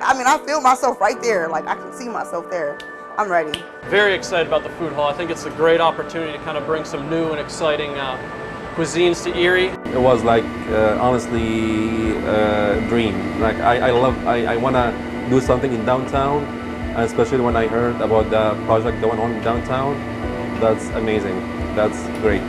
I mean, I feel myself right there. Like, I can see myself there. I'm ready. Very excited about the food hall. I think it's a great opportunity to kind of bring some new and exciting cuisines to Erie. It was like, honestly, a dream. Like, I want to do something in downtown, especially when I heard about the project going on in downtown. That's amazing. That's great.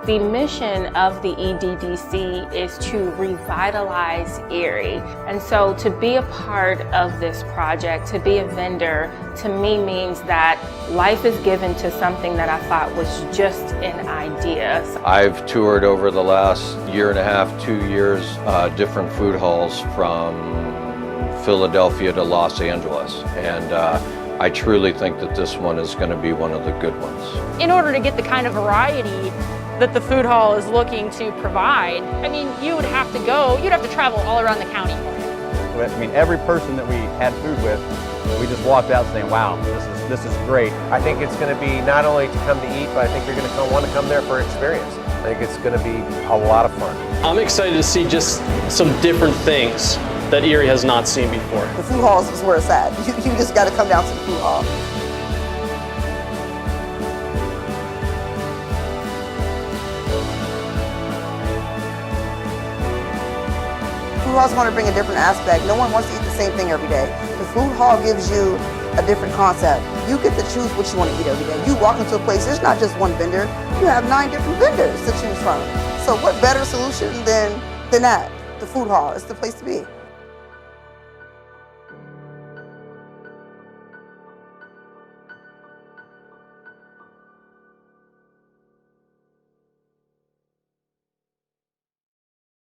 The mission of the EDDC is to revitalize Erie. And so to be a part of this project, to be a vendor, to me means that life is given to something that I thought was just an idea. I've toured over the last year and a half, 2 years, different food halls from Philadelphia to Los Angeles. And I truly think that this one is going to be one of the good ones. In order to get the kind of variety that the food hall is looking to provide, I mean, you'd have to travel all around the county for it. I mean, every person that we had food with, we just walked out saying, wow, this is great. I think it's going to be not only to come to eat, but I think you're going to want to come there for experience. I think it's going to be a lot of fun. I'm excited to see just some different things that Erie has not seen before. The food hall is where it's at. You just got to come down to the food hall. Food halls want to bring a different aspect. No one wants to eat the same thing every day. The food hall gives you a different concept. You get to choose what you want to eat every day. You walk into a place, there's not just one vendor. You have 9 different vendors to choose from. So what better solution than that? The food hall is the place to be.